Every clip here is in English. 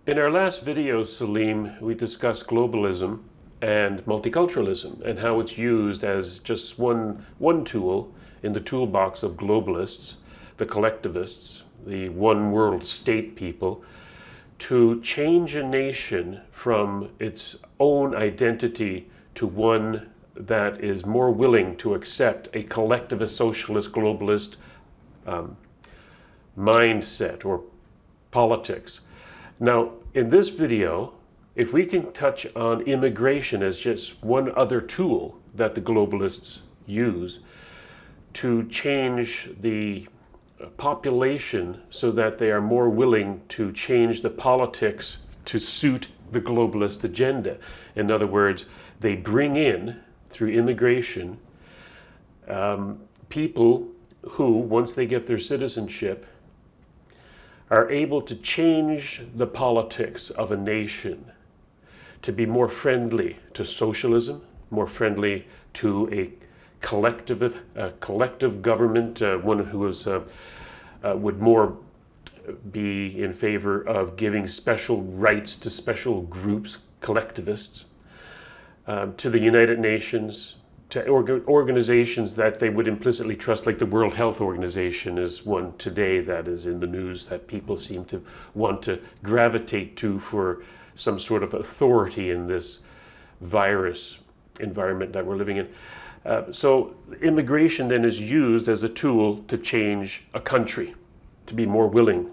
In our last video, Salim, we discussed globalism and multiculturalism and how it's used as just one tool in the toolbox of globalists, the collectivists, the one world state people, to change a nation from its own identity to one that is more willing to accept a collectivist, socialist, globalist mindset or politics. Now, in this video, if we can touch on immigration as just one other tool that the globalists use to change the population so that they are more willing to change the politics to suit the globalist agenda. In other words, they bring in, through immigration, people who, once they get their citizenship, are able to change the politics of a nation to be more friendly to socialism, more friendly to a collective government, one who is, would more be in favor of giving special rights to special groups, collectivists, to the United Nations, to organizations that they would implicitly trust, like the World Health Organization is one today that is in the news that people seem to want to gravitate to for some sort of authority in this virus environment that we're living in. So immigration then is used as a tool to change a country, to be more willing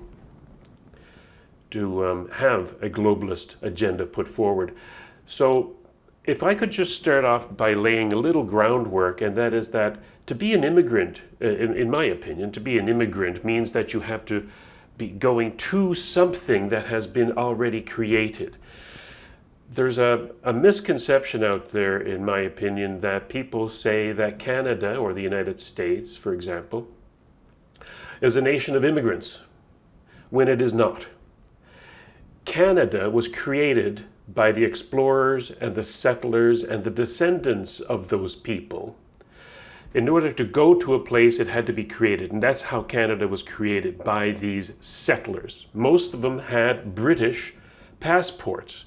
to have a globalist agenda put forward. So if I could just start off by laying a little groundwork, and that is that to be an immigrant, in my opinion, to be an immigrant means that you have to be going to something that has been already created. There's a misconception out there, in my opinion, that people say that Canada, or the United States, for example, is a nation of immigrants, when it is not. Canada was created by the explorers and the settlers and the descendants of those people. In order to go to a place, it had to be created, and that's how Canada was created, by these settlers. Most of them had British passports,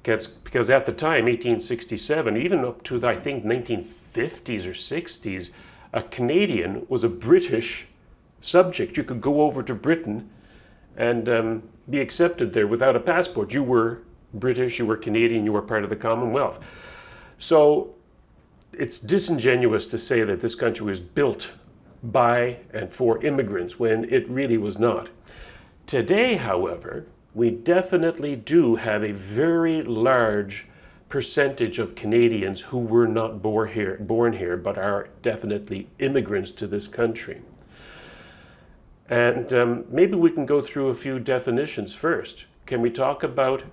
because at the time, 1867, even up to, I think, 1950s or 60s, a Canadian was a British subject. You could go over to Britain and be accepted there without a passport. You were British, you were Canadian, you were part of the Commonwealth. So it's disingenuous to say that this country was built by and for immigrants when it really was not. Today, however, we definitely do have a very large percentage of Canadians who were not born here, but are definitely immigrants to this country. And maybe we can go through a few definitions first. Can we talk about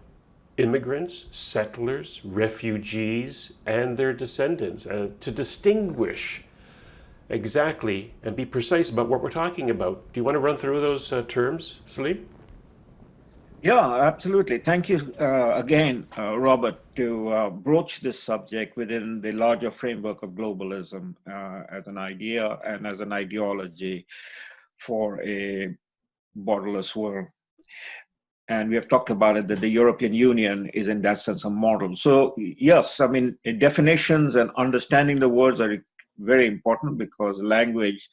immigrants, settlers, refugees, and their descendants, to distinguish exactly and be precise about what we're talking about? Do you want to run through those terms, Salim? Yeah, absolutely. Thank you again, Robert, to broach this subject within the larger framework of globalism as an idea and as an ideology for a borderless world. And we have talked about it, that the European Union is in that sense a model. So yes, I mean, definitions and understanding the words are very important, because language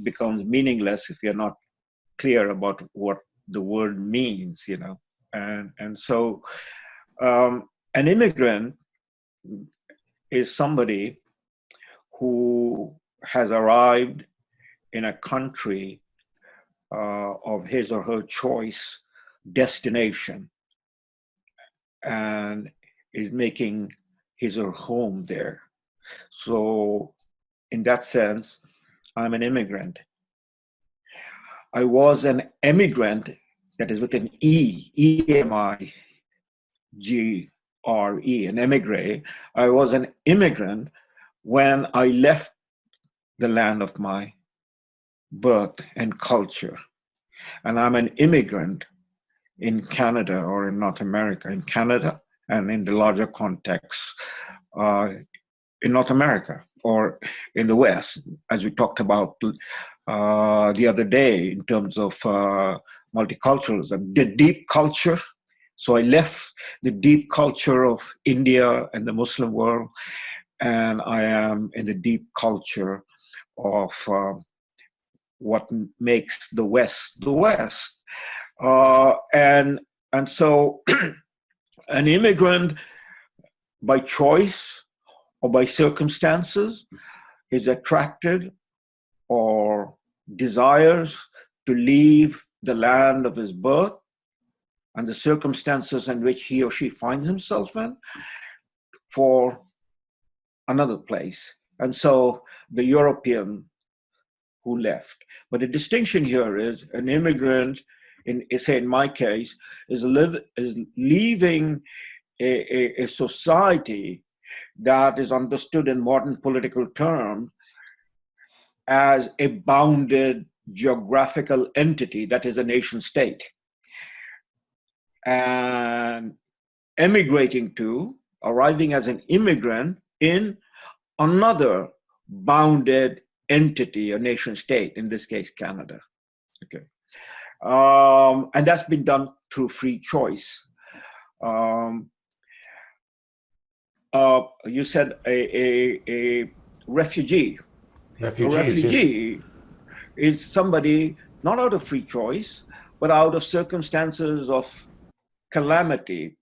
becomes meaningless if you're not clear about what the word means, you know. And so an immigrant is somebody who has arrived in a country of his or her choice, destination, and is making his or her home there. So in that sense, I'm an immigrant. I was an emigrant, that is with an E, E-M-I-G-R-E, an emigre. I was an immigrant when I left the land of my birth and culture. And I'm an immigrant in Canada, or in North America, in Canada, and in the larger context, in North America, or in the West, as we talked about the other day in terms of multiculturalism. The deep culture So I left the deep culture of India and the Muslim world, and I am in the deep culture of what makes the West the West. And so an immigrant by choice or by circumstances is attracted or desires to leave the land of his birth and the circumstances in which he or she finds himself in for another place. And so the European who left. But the distinction here is an immigrant, say in my case, is leaving a society that is understood in modern political terms as a bounded geographical entity that is a nation state, and emigrating to, arriving as an immigrant in another bounded entity, a nation state, in this case, Canada. Okay. And that's been done through free choice. You said a refugee. Refugees, A refugee is somebody not out of free choice, but out of circumstances of calamity,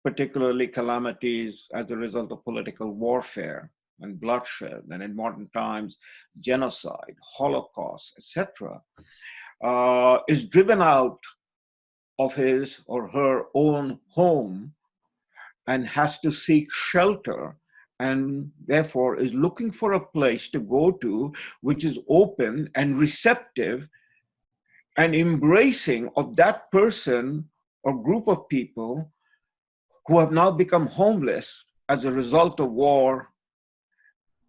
particularly calamities as a result of political warfare and bloodshed, and in modern times, genocide, Holocaust, etc., is driven out of his or her own home and has to seek shelter, and therefore is looking for a place to go to which is open and receptive and embracing of that person or group of people who have now become homeless as a result of war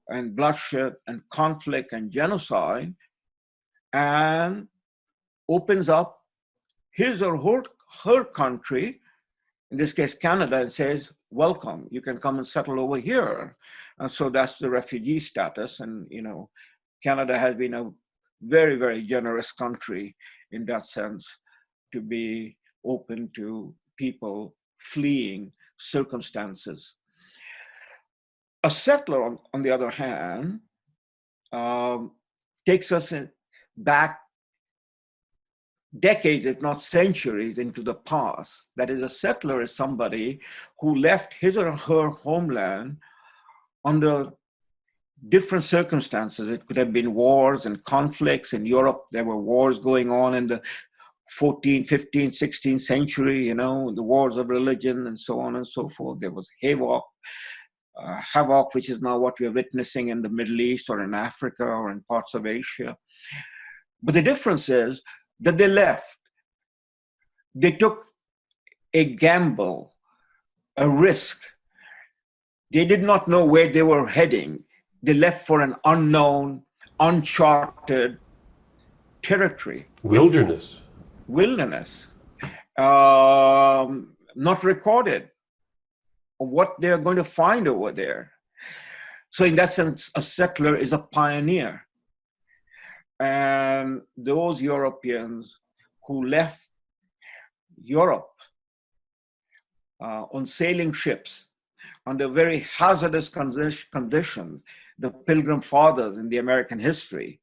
and bloodshed and conflict and genocide, and opens up his or her country, in this case Canada, and says, welcome, you can come and settle over here. And so that's the refugee status. And Canada has been a very, very generous country in that sense, to be open to people fleeing circumstances. A settler, on the other hand, takes us back decades, if not centuries, into the past. That is, a settler is somebody who left his or her homeland under different circumstances. It could have been wars and conflicts. In Europe, there were wars going on in the 14th, 15th, 16th century, the wars of religion and so on and so forth. There was havoc, which is now what we are witnessing in the Middle East or in Africa or in parts of Asia. But the difference is that they left. They took a gamble, a risk. They did not know where they were heading. They left for an unknown, uncharted territory. Wilderness, not recorded, of what they're going to find over there. So in that sense, a settler is a pioneer. And those Europeans who left Europe on sailing ships under very hazardous conditions, the Pilgrim Fathers in the American history,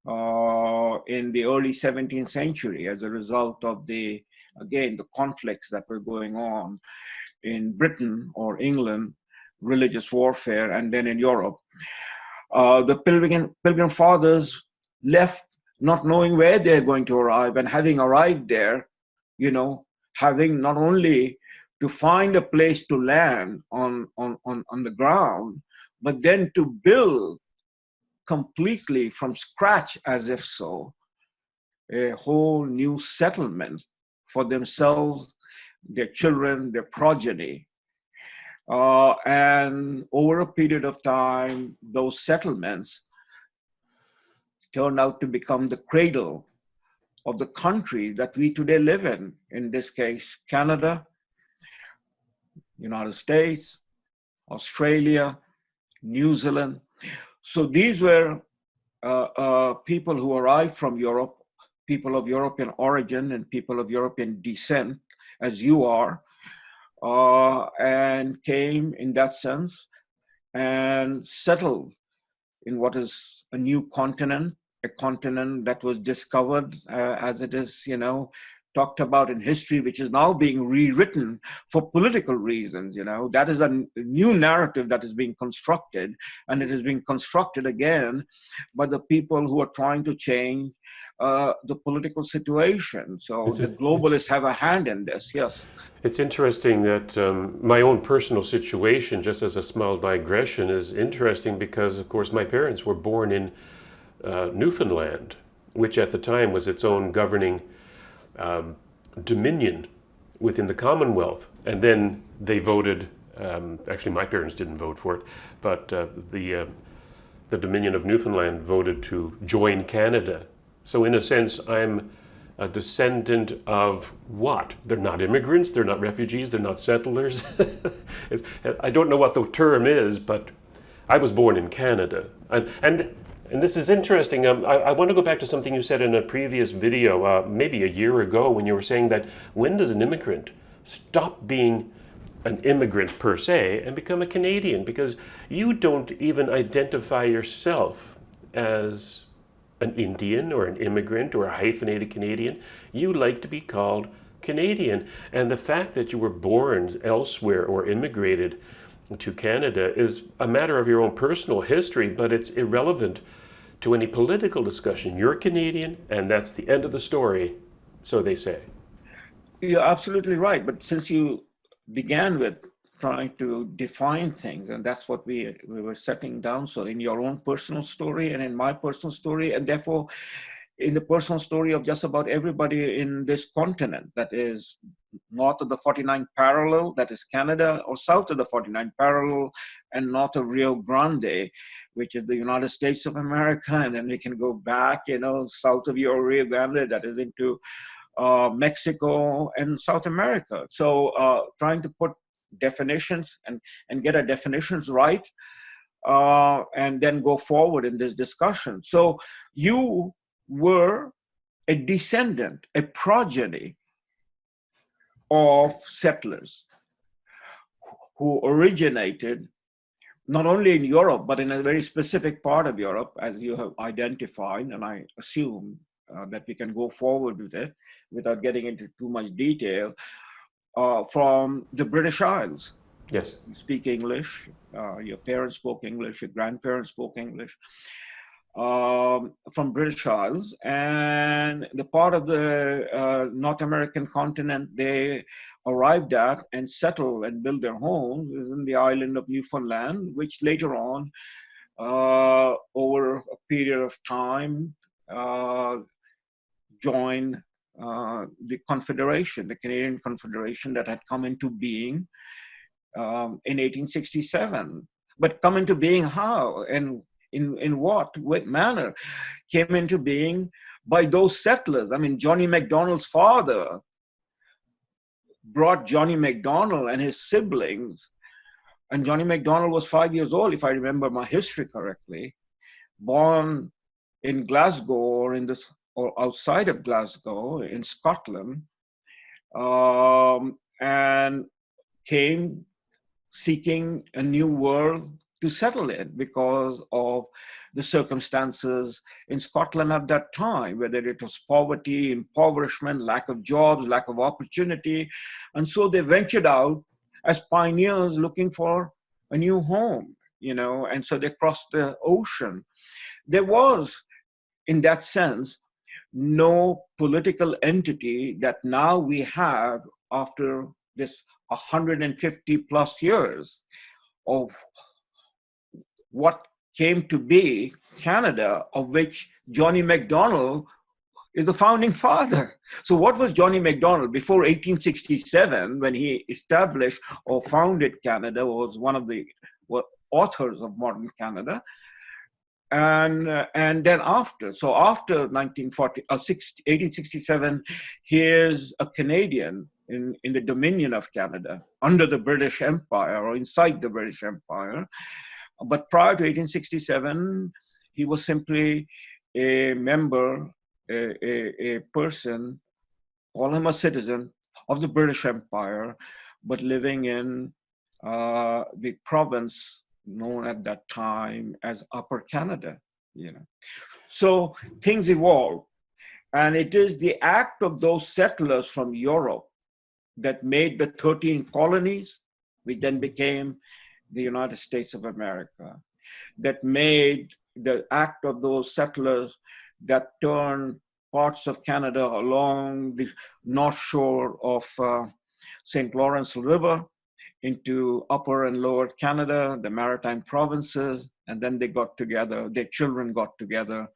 in the early 17th century, as a result of the conflicts that were going on in Britain or England, religious warfare, and then in Europe. The Pilgrim Fathers left not knowing where they're going to arrive, and having arrived there, having not only to find a place to land on the ground, but then to build completely from scratch, as if so, a whole new settlement for themselves, their children, their progeny. And over a period of time, those settlements turned out to become the cradle of the country that we today live in this case, Canada, United States, Australia, New Zealand. So these were people who arrived from Europe, people of European origin and people of European descent, as you are, and came in that sense and settled in what is a new continent, a continent that was discovered as it is, talked about in history, which is now being rewritten for political reasons. That is a new narrative that is being constructed, and it is being constructed again by the people who are trying to change the political situation. So the globalists have a hand in this, yes. It's interesting that my own personal situation, just as a small digression, is interesting because, of course, my parents were born in Newfoundland, which at the time was its own governing dominion within the Commonwealth. And then they voted, actually my parents didn't vote for it, but the Dominion of Newfoundland voted to join Canada. So in a sense, I'm a descendant of what? They're not immigrants, they're not refugees, they're not settlers. I don't know what the term is, but I was born in Canada. And this is interesting. I want to go back to something you said in a previous video, maybe a year ago, when you were saying that when does an immigrant stop being an immigrant per se and become a Canadian? Because you don't even identify yourself as an Indian or an immigrant or a hyphenated Canadian. You like to be called Canadian. And the fact that you were born elsewhere or immigrated to Canada is a matter of your own personal history, but it's irrelevant to any political discussion. You're Canadian, and that's the end of the story, so they say. You're absolutely right. But since you began with trying to define things, and that's what we were setting down. So in your own personal story and in my personal story, and therefore in the personal story of just about everybody in this continent, that is north of the 49th parallel, that is Canada, or south of the 49th parallel, and north of Rio Grande, which is the United States of America, and then we can go back, south of your Rio Grande, that is into Mexico and South America. So trying to put definitions and get our definitions right, and then go forward in this discussion. So you were a descendant, a progeny of settlers who originated not only in Europe, but in a very specific part of Europe, as you have identified, and I assume that we can go forward with it without getting into too much detail, from the British Isles. Yes. You speak English, your parents spoke English, your grandparents spoke English, from British Isles. And the part of the North American continent they arrived at and settled and built their homes is in the island of Newfoundland, which later on, over a period of time, joined the Confederation, the Canadian Confederation, that had come into being in 1867. But come into being how? And in what manner? Came into being by those settlers. I mean, Johnny MacDonald's father brought Johnny MacDonald and his siblings, and Johnny MacDonald was 5 years old, if I remember my history correctly, born in Glasgow or outside of Glasgow in Scotland, and came seeking a new world to settle in because of the circumstances in Scotland at that time, whether it was poverty, impoverishment, lack of jobs, lack of opportunity. And so they ventured out as pioneers looking for a new home, and so they crossed the ocean. There was, in that sense, no political entity that now we have after this 150 plus years of what came to be Canada, of which Johnny MacDonald is the founding father. So what was Johnny MacDonald before 1867, when he established or founded Canada, was one of the authors of modern Canada. And then after, so after 1867, he is a Canadian in the Dominion of Canada, under the British Empire or inside the British Empire. But prior to 1867, he was simply a member, a person, call him a citizen of the British Empire, but living in the province known at that time as Upper Canada, you know. So things evolve. And it is the act of those settlers from Europe that made the 13 colonies, which then became the United States of America, that made the act of those settlers that turned parts of Canada along the north shore of St. Lawrence River into Upper and Lower Canada, the maritime provinces, and then they got together, their children got together,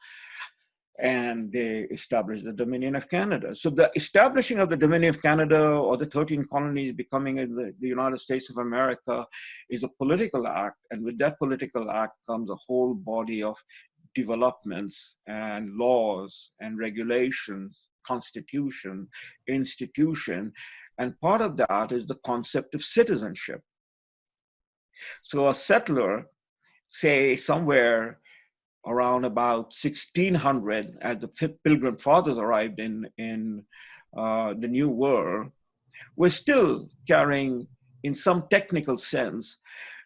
and they established the Dominion of Canada. So the establishing of the Dominion of Canada, or the 13 colonies becoming the United States of America, is a political act. And with that political act comes a whole body of developments and laws and regulations, constitution, institution. And part of that is the concept of citizenship. So a settler, say somewhere around about 1600, as the Pilgrim Fathers arrived in the New World, we're still carrying, in some technical sense,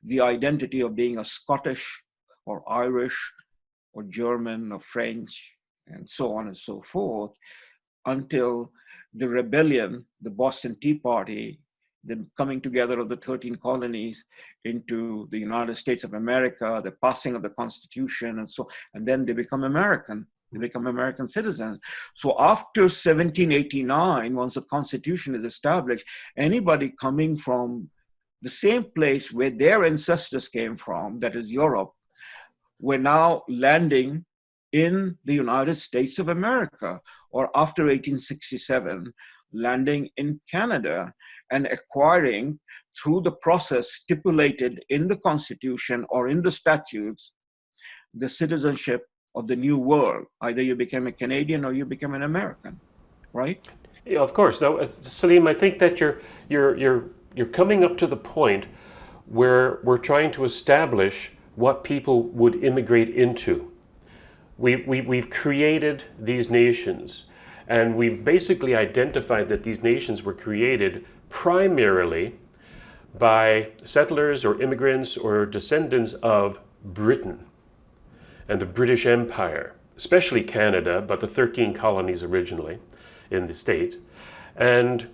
the identity of being a Scottish or Irish or German or French, and so on and so forth, until the rebellion, the Boston Tea Party, the coming together of the 13 colonies into the United States of America, the passing of the Constitution, and then they become American. They become American citizens. So after 1789, once the Constitution is established, anybody coming from the same place where their ancestors came from, that is Europe, were now landing in the United States of America, or after 1867, landing in Canada and acquiring, through the process stipulated in the Constitution or in the statutes, the citizenship of the New World. Either you became a Canadian or you became an American, right? Yeah, of course. Now, Salim, I think that you're coming up to the point where we're trying to establish what people would immigrate into. We've created these nations, and we've basically identified that these nations were created primarily by settlers or immigrants or descendants of Britain and the British Empire, especially Canada, but the 13 colonies originally in the States. And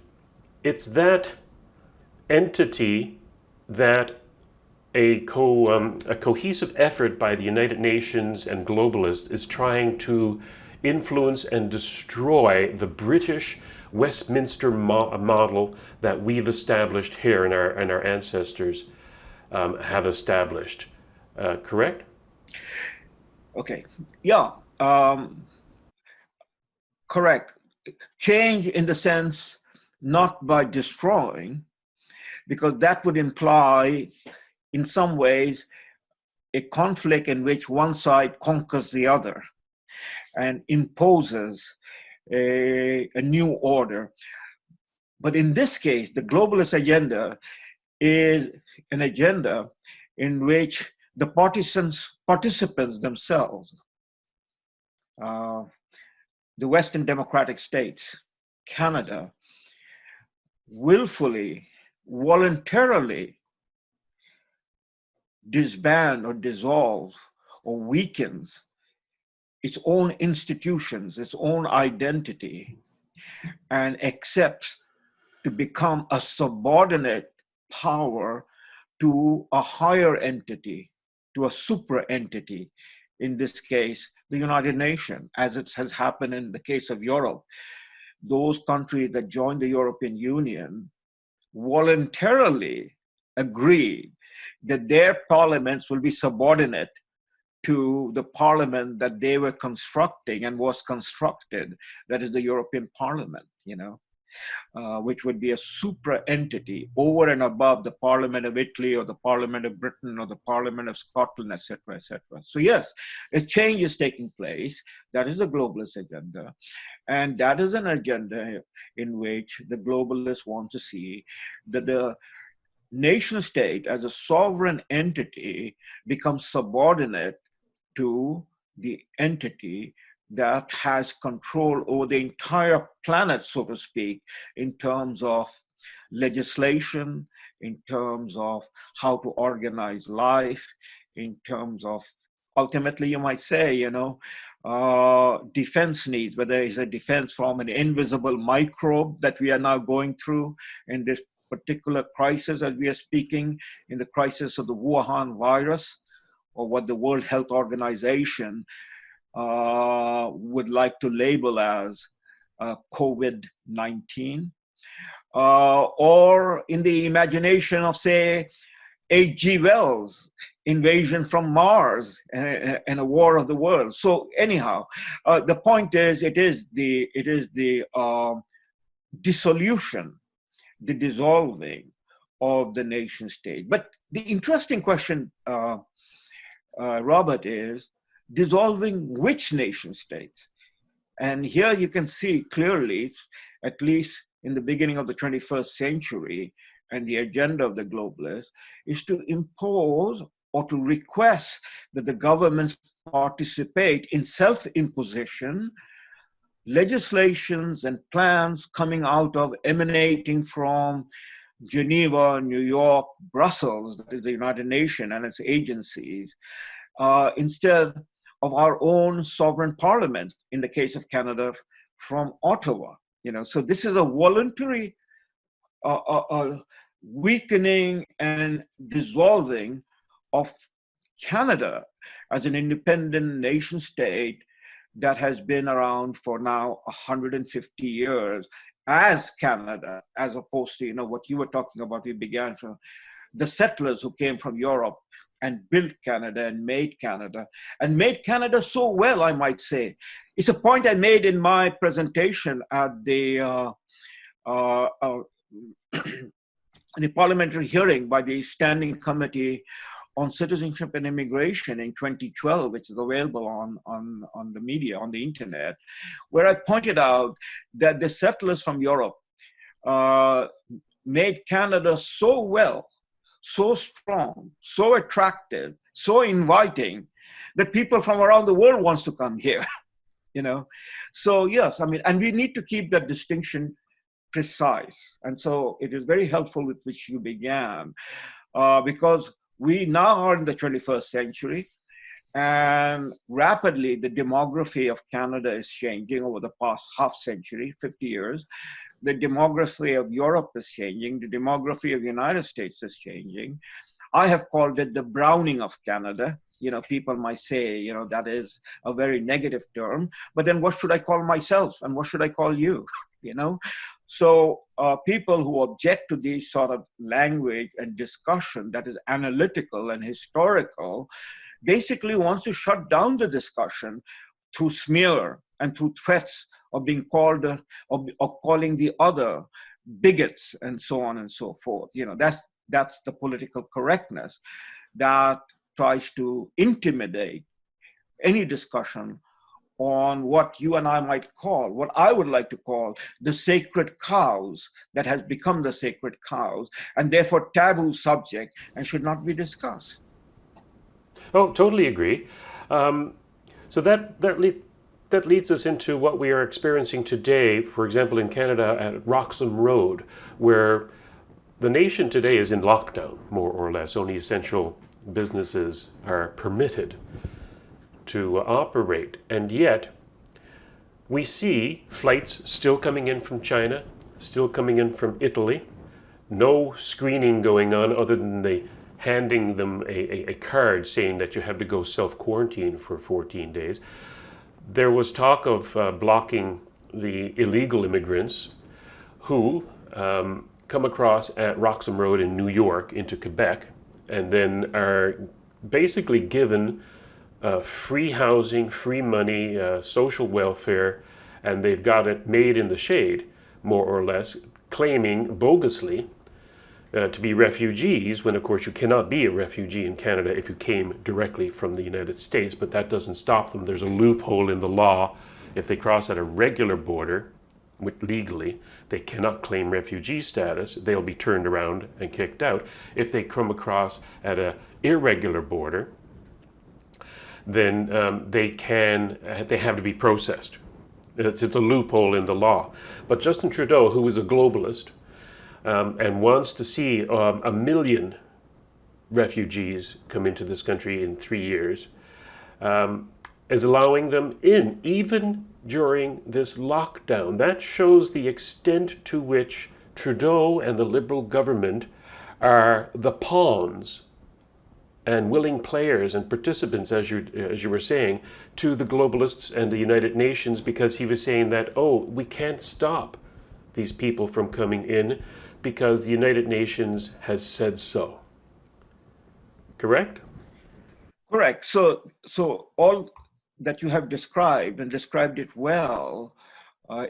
it's that entity that a cohesive effort by the United Nations and globalists is trying to influence and destroy the British Westminster model that we've established here and our ancestors have established. Correct? Okay. Yeah. Correct. Change in the sense not by destroying, because that would imply, in some ways, a conflict in which one side conquers the other and imposes a new order. But in this case, the globalist agenda is an agenda in which the participants themselves, the Western democratic states, Canada, willfully, voluntarily disband or dissolve or weakens its own institutions, its own identity, and accepts to become a subordinate power to a higher entity, to a super entity, in this case, the United Nations, as it has happened in the case of Europe. Those countries that joined the European Union voluntarily agreed that their parliaments will be subordinate to the parliament that they were constructing and was constructed, that is the European Parliament, which would be a supra entity over and above the Parliament of Italy or the Parliament of Britain or the Parliament of Scotland, etc., etc. So yes, a change is taking place. That is the globalist agenda. And that is an agenda in which the globalists want to see that the nation state as a sovereign entity becomes subordinate to the entity that has control over the entire planet, so to speak, in terms of legislation, in terms of how to organize life, in terms of ultimately, you might say, defense needs, whether it's a defense from an invisible microbe that we are now going through in this particular crisis as we are speaking, in the crisis of the Wuhan virus, or what the World Health Organization would like to label as COVID-19, or in the imagination of, say, H.G. Wells' invasion from Mars and a war of the world. So anyhow, the point is, it is the dissolution, the dissolving of the nation state. But the interesting question, Robert, is dissolving which nation states? And here you can see clearly, at least in the beginning of the 21st century, and the agenda of the globalists is to impose or to request that the governments participate in self-imposition legislations and plans coming out of, emanating from Geneva, New York, Brussels, that is the United Nations and its agencies, instead of our own sovereign parliament, in the case of Canada, from Ottawa. So this is a voluntary weakening and dissolving of Canada as an independent nation state that has been around for now 150 years as Canada, as opposed to what you were talking about. We began from the settlers who came from Europe and built Canada and made Canada so well, I might say. It's a point I made in my presentation at the the parliamentary hearing by the Standing Committee on Citizenship and Immigration in 2012, which is available on the media, on the internet, where I pointed out that the settlers from Europe made Canada so well, so strong, so attractive, so inviting, that people from around the world wants to come here. So yes, and we need to keep that distinction precise. And so it is very helpful with which you began, because we now are in the 21st century, and rapidly the demography of Canada is changing over the past half century, 50 years. The demography of Europe is changing. The demography of the United States is changing. I have called it the browning of Canada. People might say, that is a very negative term, but then what should I call myself and what should I call you? So people who object to these sort of language and discussion that is analytical and historical basically wants to shut down the discussion through smear and through threats of being called, of calling the other bigots and so on and so forth. That's the political correctness that tries to intimidate any discussion on what you and I might call, what I would like to call, the sacred cows that has become the sacred cows, and therefore taboo subject and should not be discussed. Oh, totally agree. So that leads us into what we are experiencing today, for example, in Canada at Roxham Road, where the nation today is in lockdown, more or less. Only essential businesses are permitted to operate. And yet, we see flights still coming in from China, still coming in from Italy. No screening going on other than handing them a card saying that you have to go self-quarantine for 14 days. There was talk of blocking the illegal immigrants who come across at Roxham Road in New York into Quebec, and then are basically given free housing, free money, social welfare, and they've got it made in the shade, more or less, claiming bogusly to be refugees, when of course you cannot be a refugee in Canada if you came directly from the United States, but that doesn't stop them. There's a loophole in the law. If they cross at a regular border, legally, they cannot claim refugee status. They'll be turned around and kicked out. If they come across at an irregular border, then they have to be processed. It's a loophole in the law. But Justin Trudeau, who is a globalist, and wants to see 1 million refugees come into this country in 3 years, is allowing them in, even during this lockdown. That shows the extent to which Trudeau and the Liberal government are the pawns and willing players and participants, as you were saying, to the globalists and the United Nations, because he was saying that, oh, we can't stop these people from coming in because the United Nations has said so. Correct? Correct. So all that you have described, and described it well,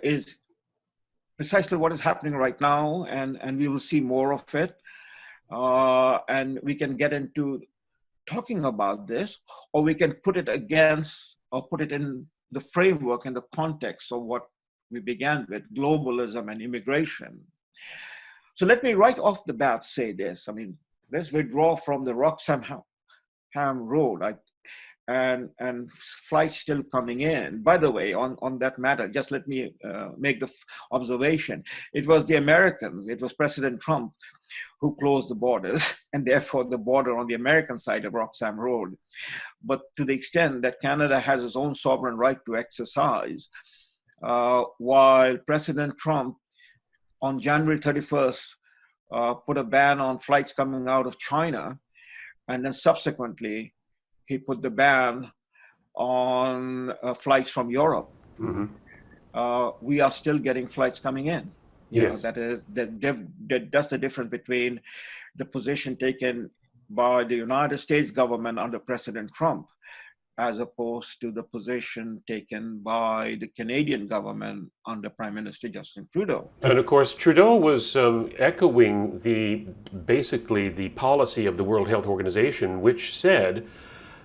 is precisely what is happening right now, and we will see more of it. And we can get into talking about this, or we can put it against, or put it in the framework and the context of what we began with, globalism and immigration. So let me right off the bat say this. I mean, let's withdraw from the Roxham Road, and flights still coming in. By the way, on that matter, just let me make the observation. It was the Americans, it was President Trump who closed the borders, and therefore the border on the American side of Roxham Road. But to the extent that Canada has its own sovereign right to exercise, while President Trump on January 31st put a ban on flights coming out of China, and then subsequently he put the ban on flights from Europe. We are still getting flights coming in. You know, that's the difference between the position taken by the United States government under President Trump, as opposed to the position taken by the Canadian government under Prime Minister Justin Trudeau. And of course, Trudeau was echoing basically the policy of the World Health Organization, which said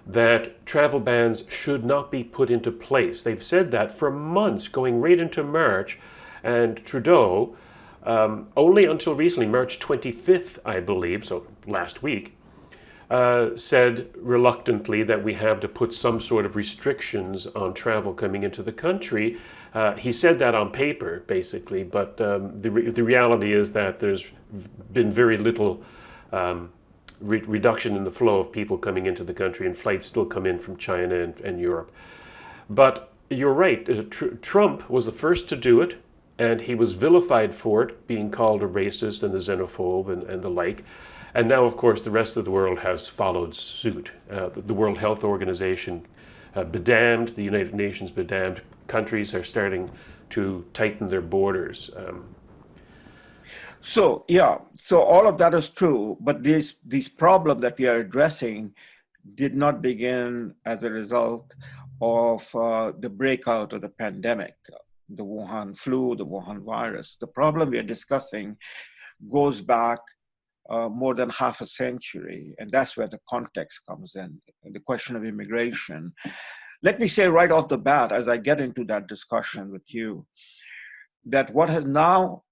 that travel bans should not be put into place. They've said that for months, going right into March, and Trudeau, only until recently, March 25th, I believe, so last week, said reluctantly that we have to put some sort of restrictions on travel coming into the country. He said that on paper, basically, but the reality is that there's been very little reduction in the flow of people coming into the country, and flights still come in from China and Europe. But you're right, Trump was the first to do it, and he was vilified for it, being called a racist and a xenophobe and the like. And now, of course, the rest of the world has followed suit. The World Health Organization bedamned, the United Nations bedamned. Countries are starting to tighten their borders. So all of that is true, but these problems that we are addressing did not begin as a result of the breakout of the pandemic, the Wuhan flu, the Wuhan virus. The problem we are discussing goes back more than half a century, and that's where the context comes in, the question of immigration. Let me say right off the bat, as I get into that discussion with you, that what is now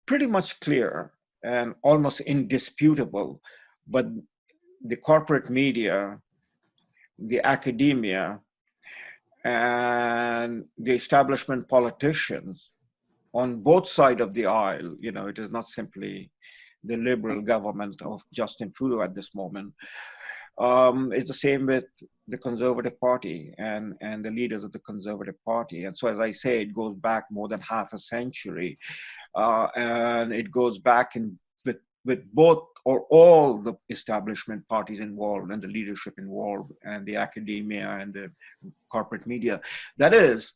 pretty much clear and almost indisputable, but the corporate media, the academia, and the establishment politicians on both sides of the aisle, you know, it is not simply the Liberal government of Justin Trudeau at this moment. It's the same with the Conservative Party and the leaders of the Conservative Party. And so, as I say, it goes back more than half a century. And it goes back with both or all the establishment parties involved, and the leadership involved, and the academia and the corporate media. That is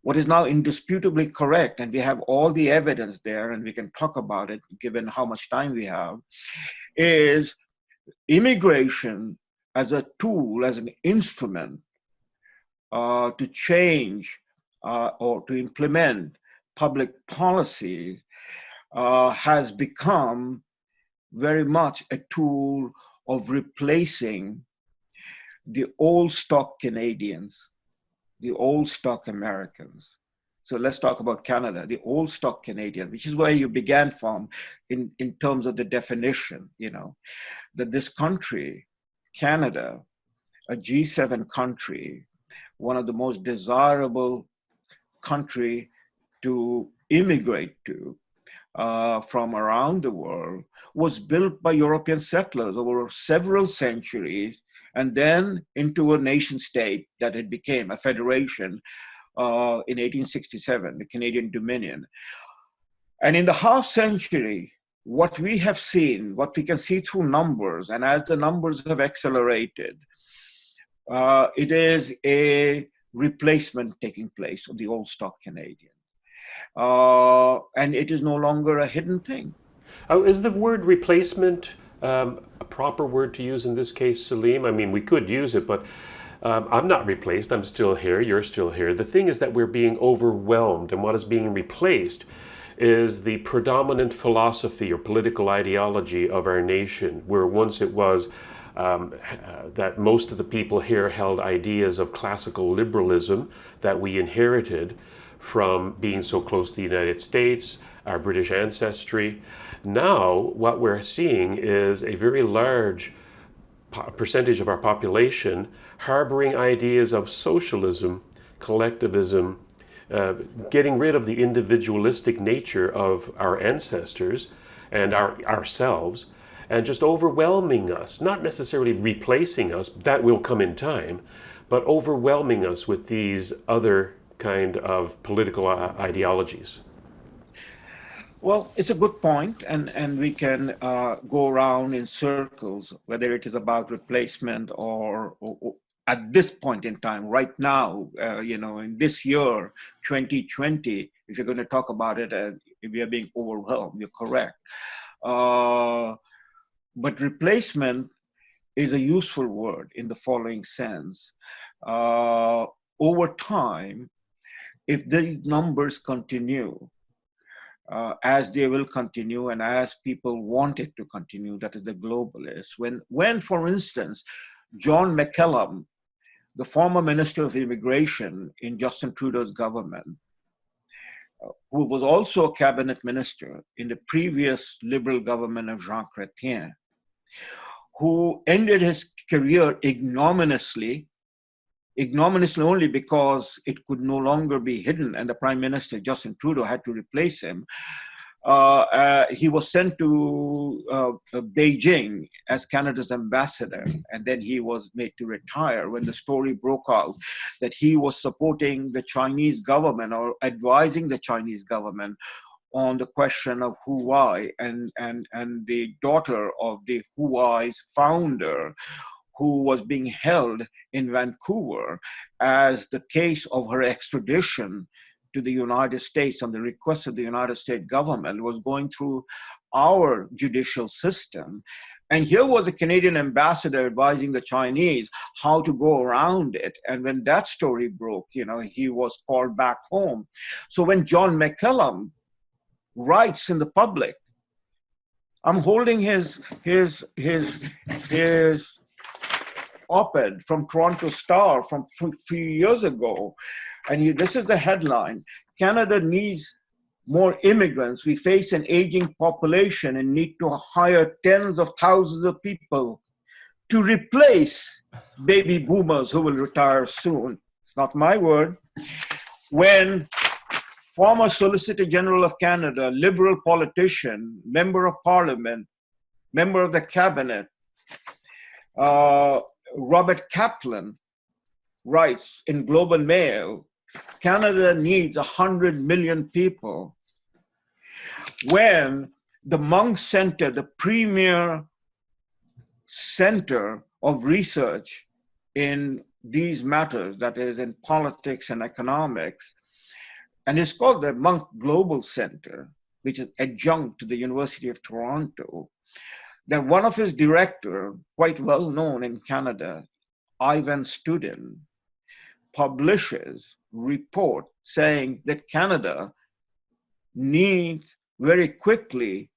what is now indisputably correct, and we have all the evidence there, and we can talk about it given how much time we have, is immigration as a tool, as an instrument to change or to implement public policy has become very much a tool of replacing the old stock Canadians, the old stock Americans. So let's talk about Canada, the old stock Canadian, which is where you began from in terms of the definition, you know, that this country, Canada, a G7 country, one of the most desirable country to immigrate to, from around the world was built by European settlers over several centuries, and then into a nation state that it became a federation in 1867, the Canadian Dominion. And in the half century, what we have seen, what we can see through numbers, and as the numbers have accelerated, it is a replacement taking place of the old stock Canadian. And it is no longer a hidden thing. Is the word replacement a proper word to use in this case, Salim? I mean, we could use it, but I'm not replaced. I'm still here. You're still here. The thing is that we're being overwhelmed, and what is being replaced is the predominant philosophy or political ideology of our nation, where once it was that most of the people here held ideas of classical liberalism that we inherited from being so close to the United States, our British ancestry. Now, what we're seeing is a very large percentage of our population harboring ideas of socialism, collectivism, getting rid of the individualistic nature of our ancestors and ourselves, and just overwhelming us, not necessarily replacing us, that will come in time, but overwhelming us with these other kind of political ideologies. Well, it's a good point, and we can go around in circles, whether it is about replacement or at this point in time, right now, in this year, 2020, if you're going to talk about it, if we are being overwhelmed, you're correct. But replacement is a useful word in the following sense. Over time, if these numbers continue, as they will continue and as people want it to continue, that is the globalists. When, for instance, John McCallum, the former Minister of Immigration in Justin Trudeau's government, who was also a cabinet minister in the previous Liberal government of Jean Chrétien, who ended his career ignominiously only because it could no longer be hidden, and the Prime Minister, Justin Trudeau, had to replace him. He was sent to Beijing as Canada's ambassador, and then he was made to retire when the story broke out that he was supporting the Chinese government or advising the Chinese government on the question of Huawei, and the daughter of the Huawei's founder, who was being held in Vancouver as the case of her extradition to the United States on the request of the United States government was going through our judicial system. And here was a Canadian ambassador advising the Chinese how to go around it. And when that story broke, he was called back home. So when John McCallum writes in the public, I'm holding his op-ed from Toronto Star from a few years ago, and this is the headline: Canada needs more immigrants. We face an aging population and need to hire tens of thousands of people to replace baby boomers who will retire soon. It's not my word. When former Solicitor General of Canada, Liberal politician, Member of Parliament, Member of the Cabinet, Robert Kaplan writes in Global Mail, Canada needs 100 million people. When the Munk Center, the premier center of research in these matters, that is in politics and economics, and it's called the Munk Global Center, which is adjunct to the University of Toronto, that one of his director, quite well known in Canada, Ivan Studin, publishes report saying that Canada needs very quickly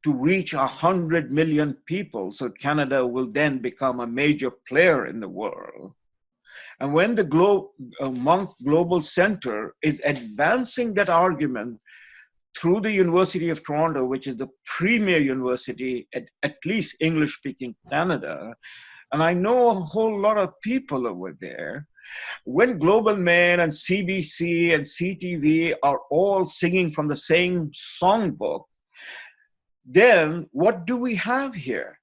to reach 100 million people, so Canada will then become a major player in the world. And when the Munk Global Center is advancing that argument through the University of Toronto, which is the premier university, at least English-speaking Canada, and I know a whole lot of people over there, when Global Mail and CBC and CTV are all singing from the same songbook, then what do we have here?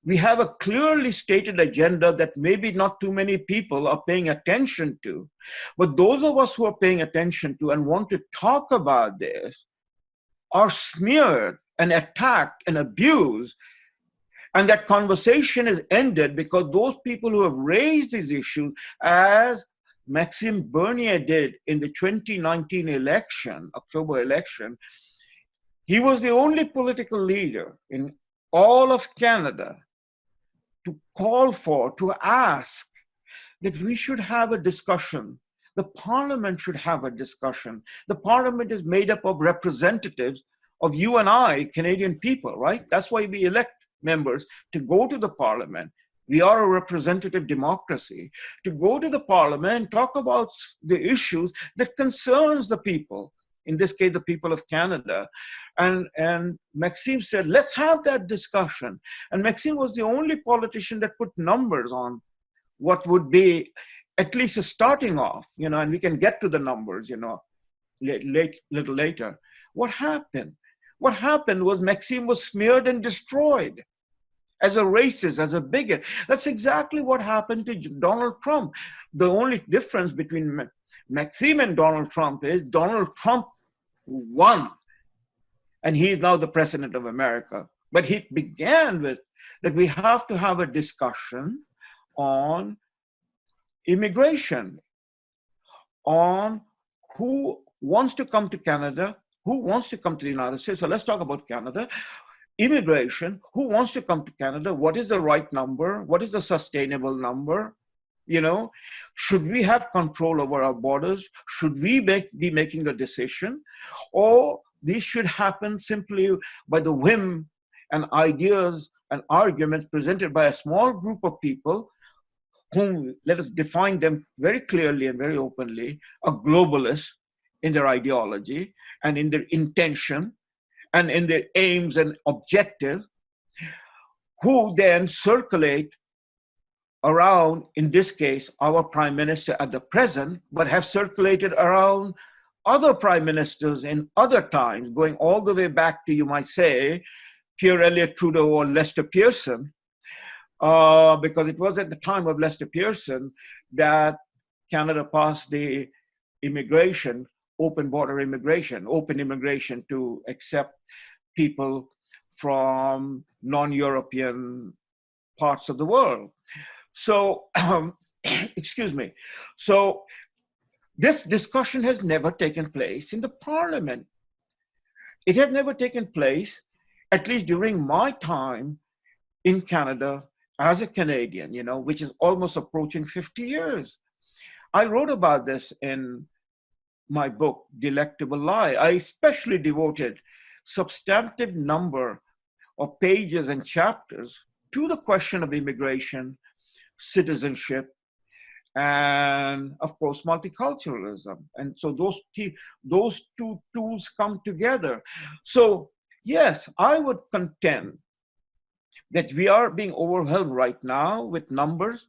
We have a clearly stated agenda that maybe not too many people are paying attention to. But those of us who are paying attention to and want to talk about this are smeared and attacked and abused. And that conversation is ended because those people who have raised these issues, as Maxime Bernier did in the 2019 election, October election, he was the only political leader in all of Canada to call for, to ask that we should have a discussion. The parliament should have a discussion. The parliament is made up of representatives of you and I, Canadian people, right? That's why we elect members to go to the parliament. We are a representative democracy. To go to the parliament and talk about the issues that concerns the people, in this case, the people of Canada. And Maxime said, let's have that discussion. And Maxime was the only politician that put numbers on what would be at least a starting off, and we can get to the numbers, little later. What happened? What happened was Maxime was smeared and destroyed as a racist, as a bigot. That's exactly what happened to Donald Trump. The only difference between Maxime and Donald Trump is Donald Trump won, and he is now the president of America. But he began with that we have to have a discussion on immigration, on who wants to come to Canada, who wants to come to the United States. So let's talk about Canada. Immigration, who wants to come to Canada? What is the right number? What is the sustainable number? Should we have control over our borders? Should we be making the decision? Or this should happen simply by the whim and ideas and arguments presented by a small group of people whom, let us define them very clearly and very openly, are globalists in their ideology and in their intention and in their aims and objectives, who then circulate around, in this case, our prime minister at the present, but have circulated around other prime ministers in other times, going all the way back to, you might say, Pierre Elliott Trudeau or Lester Pearson, because it was at the time of Lester Pearson that Canada passed the immigration, open border immigration, open immigration to accept people from non-European parts of the world. So, excuse me. So this discussion has never taken place in the parliament. It has never taken place, at least during my time in Canada as a Canadian, which is almost approaching 50 years. I wrote about this in my book, Delectable Lie. I especially devoted substantive number of pages and chapters to the question of immigration, citizenship, and of course, multiculturalism. And so those two tools come together. So yes, I would contend that we are being overwhelmed right now with numbers,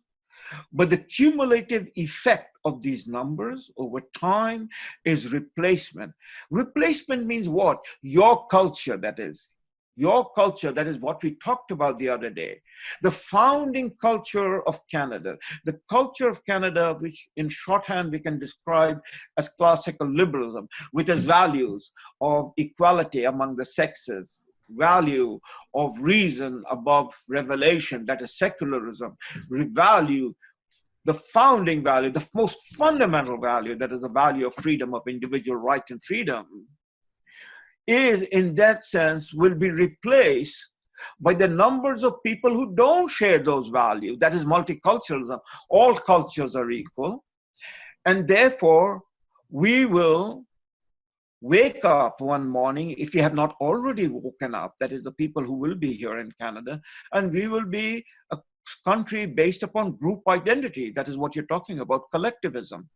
but the cumulative effect of these numbers over time is replacement. Replacement means what? Your culture, that is. Your culture, that is what we talked about the other day. The founding culture of Canada, the culture of Canada, which in shorthand we can describe as classical liberalism, with its values of equality among the sexes, value of reason above revelation, that is secularism, value, the founding value, the most fundamental value, that is the value of freedom, of individual right and freedom, is in that sense will be replaced by the numbers of people who don't share those values. That is multiculturalism. All cultures are equal. And therefore, we will wake up one morning, if you have not already woken up, that is the people who will be here in Canada, and we will be a country based upon group identity. That is what you're talking about, collectivism.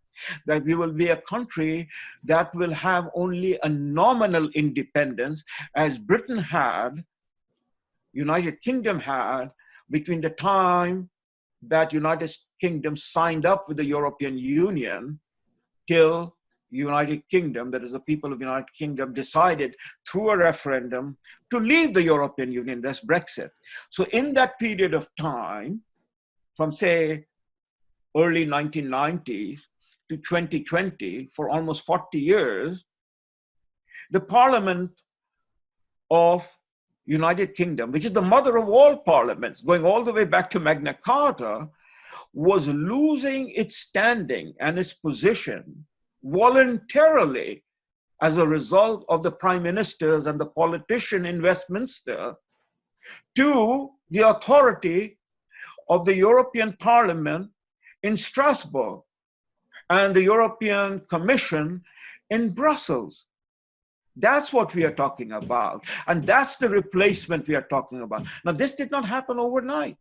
That we will be a country that will have only a nominal independence, as Britain had, United Kingdom had, between the time that United Kingdom signed up with the European Union till United Kingdom, that is the people of the United Kingdom, decided through a referendum to leave the European Union. That's Brexit. So in that period of time, from say early 1990s to 2020, for almost 40 years, the Parliament of United Kingdom, which is the mother of all parliaments, going all the way back to Magna Carta, was losing its standing and its position voluntarily as a result of the prime ministers and the politician in Westminster to the authority of the European Parliament in Strasbourg and the European Commission in Brussels. That's what we are talking about. And that's the replacement we are talking about. Now, this did not happen overnight.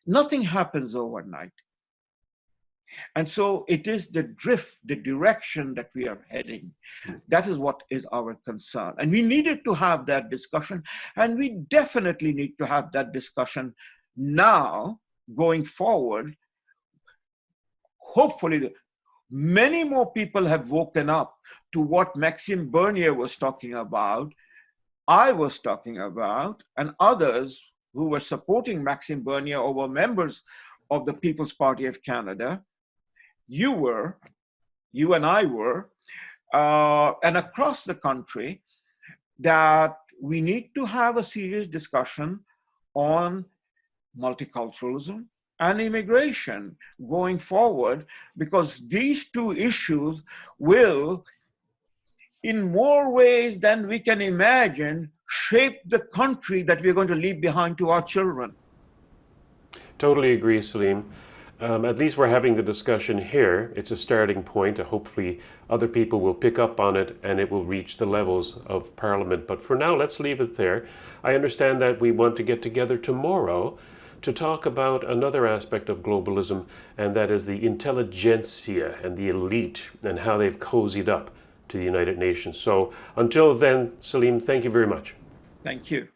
Nothing happens overnight. And so it is the drift, the direction that we are heading. That is what is our concern. And we needed to have that discussion. And we definitely need to have that discussion now, going forward. Hopefully, many more people have woken up to what Maxime Bernier was talking about, I was talking about, and others who were supporting Maxime Bernier or were members of the People's Party of Canada. You and I were, and across the country, that we need to have a serious discussion on multiculturalism and immigration going forward, because these two issues will, in more ways than we can imagine, shape the country that we're going to leave behind to our children. Totally agree, Salim. At least we're having the discussion here. It's a starting point. Hopefully other people will pick up on it and it will reach the levels of Parliament. But for now, let's leave it there. I understand that we want to get together tomorrow to talk about another aspect of globalism, and that is the intelligentsia and the elite and how they've cozied up to the United Nations. So until then, Salim, thank you very much. Thank you.